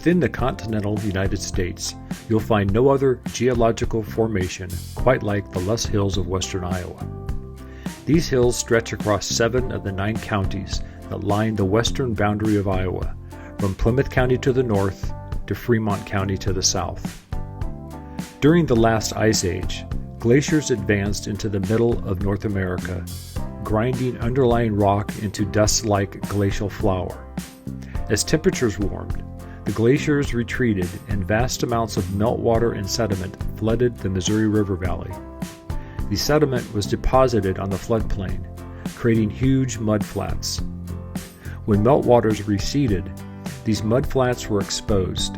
Within the continental United States, you'll find no other geological formation quite like the Loess Hills of western Iowa. These hills stretch across 7 of the 9 counties that line the western boundary of Iowa, from Plymouth County to the north to Fremont County to the south. During the last ice age, glaciers advanced into the middle of North America, grinding underlying rock into dust-like glacial flour. As temperatures warmed, the glaciers retreated and vast amounts of meltwater and sediment flooded the Missouri River Valley. The sediment was deposited on the floodplain, creating huge mudflats. When meltwaters receded, these mudflats were exposed.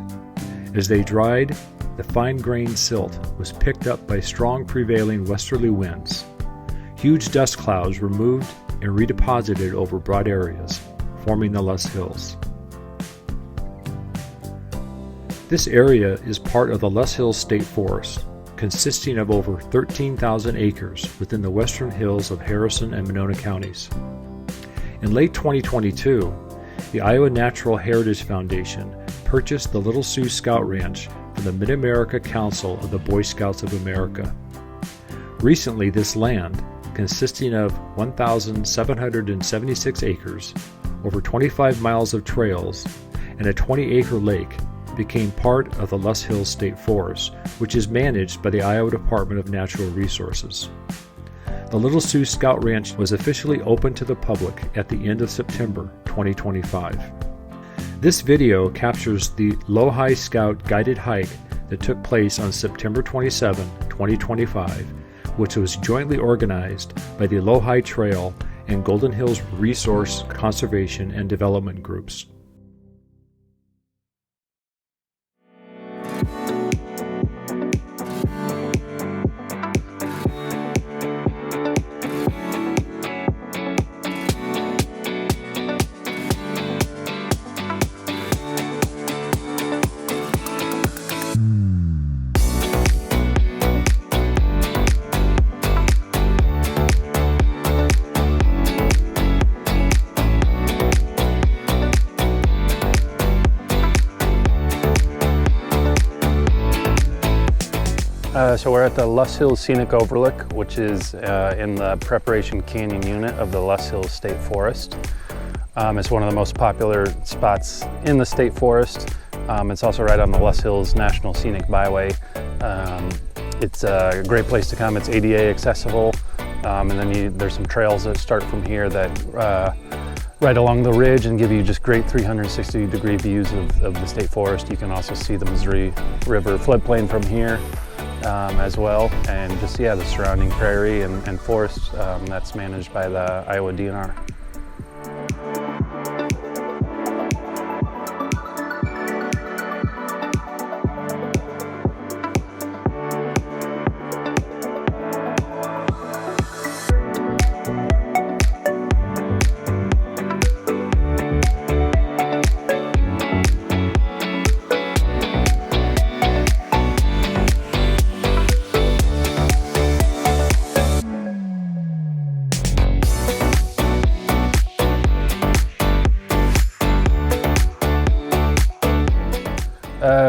As they dried, the fine-grained silt was picked up by strong prevailing westerly winds. Huge dust clouds were moved and redeposited over broad areas, forming the Loess Hills. This area is part of the Loess Hills State Forest, consisting of over 13,000 acres within the western hills of Harrison and Monona counties. In late 2022, the Iowa Natural Heritage Foundation purchased the Little Sioux Scout Ranch from the Mid-America Council of the Boy Scouts of America. Recently, this land, consisting of 1,776 acres, over 25 miles of trails, and a 20-acre lake, became part of the Loess Hills State Forest, which is managed by the Iowa Department of Natural Resources. The Little Sioux Scout Ranch was officially opened to the public at the end of September 2025. This video captures the Loess Scout guided hike that took place on September 27, 2025, which was jointly organized by the Loess Trail and Golden Hills Resource Conservation and Development Groups. So we're at the Loess Hills Scenic Overlook, which is in the Preparation Canyon unit of the Loess Hills State Forest. It's one of the most popular spots in the state forest. It's also right on the Loess Hills National Scenic Byway. It's a great place to come. It's ADA accessible, and then there's some trails that start from here that right along the ridge and give you just great 360-degree views of the state forest. You can also see the Missouri River floodplain from here as well, and just the surrounding prairie and forest that's managed by the Iowa DNR.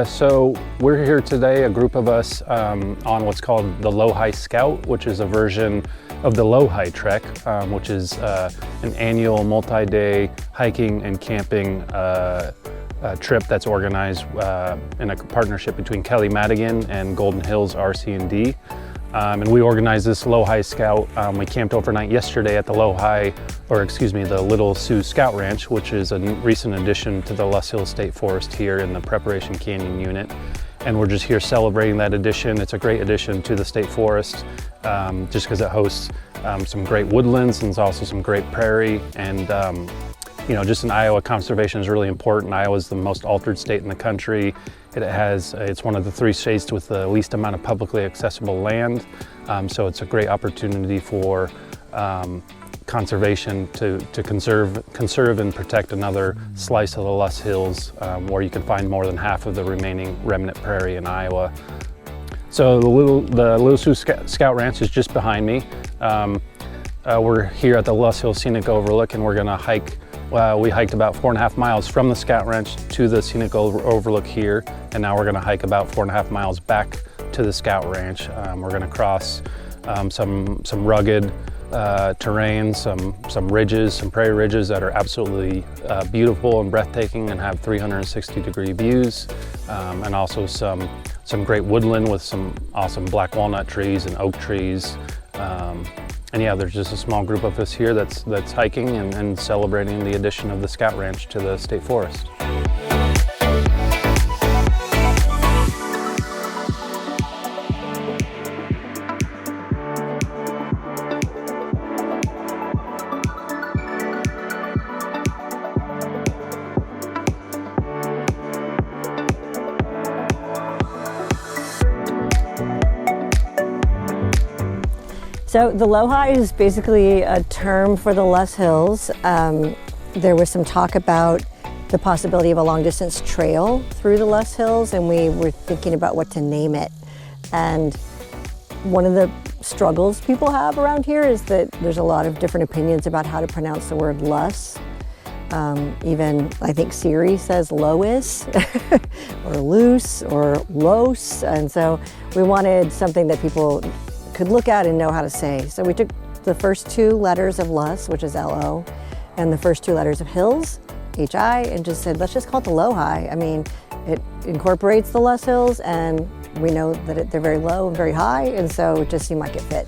So we're here today, a group of us, on what's called the Loess Scout, which is a version of the Loess Trek, which is an annual multi-day hiking and camping trip that's organized in a partnership between Kelly Madigan and Golden Hills RC&D. And we organized this Loess Scout. We camped overnight yesterday at the the Little Sioux Scout Ranch, which is a recent addition to the Loess Hills State Forest here in the Preparation Canyon unit. And we're just here celebrating that addition. It's a great addition to the state forest, just because it hosts some great woodlands and also some great prairie. And just in Iowa, conservation is really important. Iowa is the most altered state in the country. It's one of the 3 states with the least amount of publicly accessible land. So it's a great opportunity for conservation to conserve and protect another slice of the Loess Hills, where you can find more than half of the remaining remnant prairie in Iowa. So the Little Sioux Scout Ranch is just behind me. We're here at the Loess Hills Scenic Overlook, and we're gonna hike We hiked about 4.5 miles from the Scout Ranch to the scenic overlook here, and now we're going to hike about 4.5 miles back to the Scout Ranch. We're going to cross some rugged terrain, some ridges, some prairie ridges that are absolutely beautiful and breathtaking and have 360-degree views, and also some great woodland with some awesome black walnut trees and oak trees. And yeah, there's just a small group of us here that's hiking and celebrating the addition of the Scout Ranch to the state forest. So the Loess is basically a term for the Loess Hills. There was some talk about the possibility of a long distance trail through the Loess Hills, and we were thinking about what to name it. And one of the struggles people have around here is that there's a lot of different opinions about how to pronounce the word Loess. Even I think Siri says Loess or loose or Loess, and so we wanted something that people could look at and know how to say. So we took the first two letters of Loess, which is L-O, and the first two letters of Hills, H-I, and just said, let's just call it the Loess. I mean, it incorporates the Loess Hills, and we know that they're very low and very high, and so it just seemed like it fit.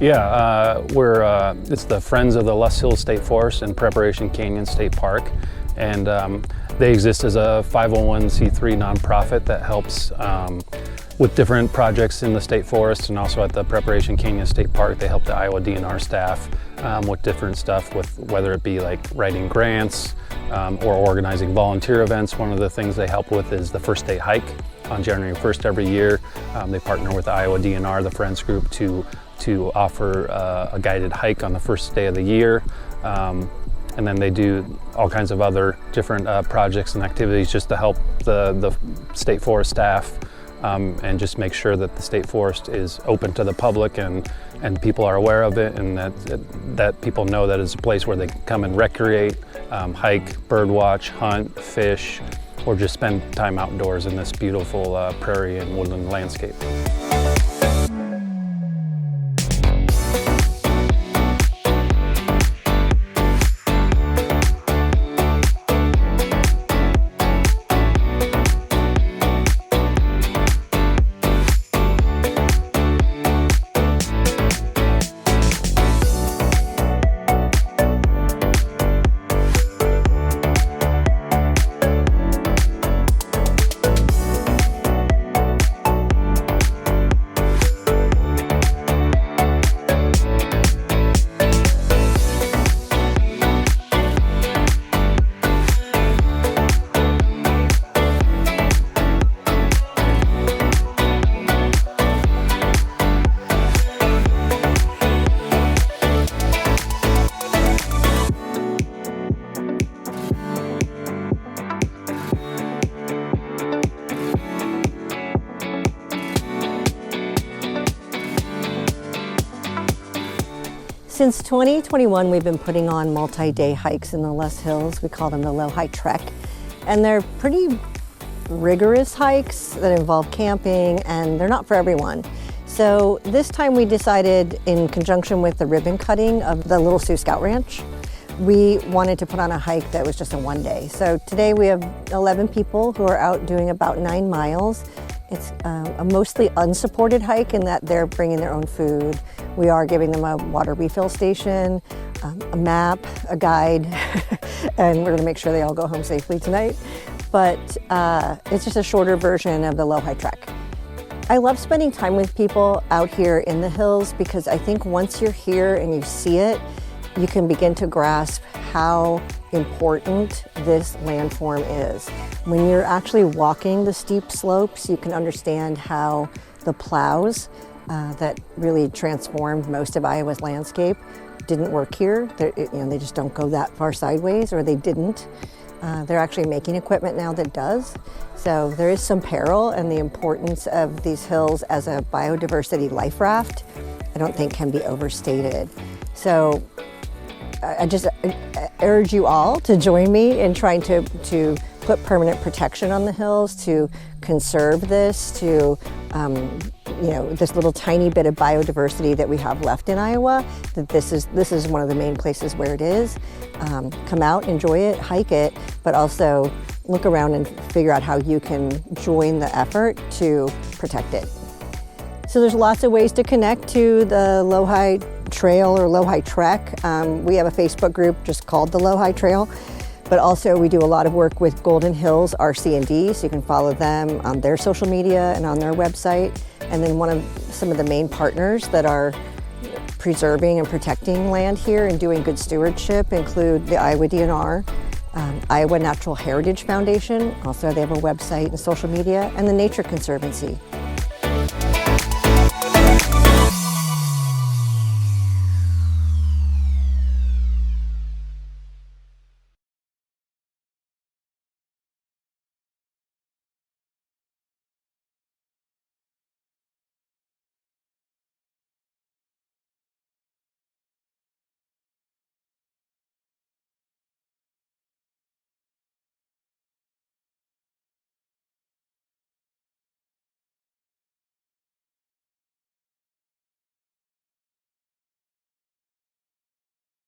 Yeah, it's the Friends of the Loess Hills State Forest and Preparation Canyon State Park, and they exist as a 501c3 nonprofit that helps with different projects in the state forest, and also at the Preparation Canyon State Park they help the Iowa DNR staff with different stuff, with whether it be like writing grants or organizing volunteer events. One of the things they help with is the first state hike on January 1st every year. They partner with the Iowa DNR, the Friends group, to offer a guided hike on the first day of the year. And then they do all kinds of other different projects and activities just to help the state forest staff and just make sure that the state forest is open to the public and people are aware of it, and that people know that it's a place where they can come and recreate, hike, bird watch, hunt, fish, or just spend time outdoors in this beautiful prairie and woodland landscape. Since 2021, we've been putting on multi-day hikes in the Loess Hills. We call them the Loess Trek, and they're pretty rigorous hikes that involve camping, and they're not for everyone. So this time we decided, in conjunction with the ribbon cutting of the Little Sioux Scout Ranch, we wanted to put on a hike that was just a one day. So today we have 11 people who are out doing about 9 miles, It's a mostly unsupported hike in that they're bringing their own food. We are giving them a water refill station, a map, a guide, and we're gonna make sure they all go home safely tonight. But it's just a shorter version of the low-high trek. I love spending time with people out here in the hills because I think once you're here and you see it, you can begin to grasp how important this landform is. When you're actually walking the steep slopes, you can understand how the plows that really transformed most of Iowa's landscape didn't work here. They just don't go that far sideways, or they didn't. They're actually making equipment now that does. So there is some peril, and the importance of these hills as a biodiversity life raft, I don't think can be overstated. So I just urge you all to join me in trying to put permanent protection on the hills, to conserve this, to this little tiny bit of biodiversity that we have left in Iowa. That this is one of the main places where it is. Come out, enjoy it, hike it, but also look around and figure out how you can join the effort to protect it. So there's lots of ways to connect to the Low-High Trail or Low-High Trek. We have a Facebook group just called the Low-High Trail, but also we do a lot of work with Golden Hills RC&D, so you can follow them on their social media and on their website. And then some of the main partners that are preserving and protecting land here and doing good stewardship include the Iowa DNR, Iowa Natural Heritage Foundation, also they have a website and social media, and the Nature Conservancy.